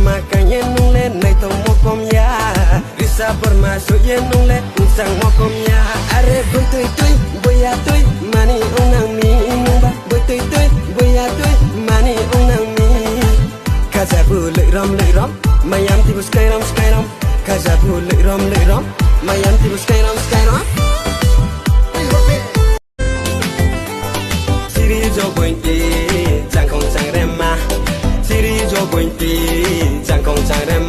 Makanya nung le nai tong mokom ya Risa bermasuk ye nung le sang mokom ya Are boy tuy tuy boy ya tuy mani onang mi nung ba boy tuy tuy boy ya tuy mani onang mi Kazabu lưỡi rom mayam tibu sky rom Kazabu lưỡi rom mayam tibu sky rom Siri jo boy ti chang kong chang rem ma Siri jo boy ti chang kong chang rem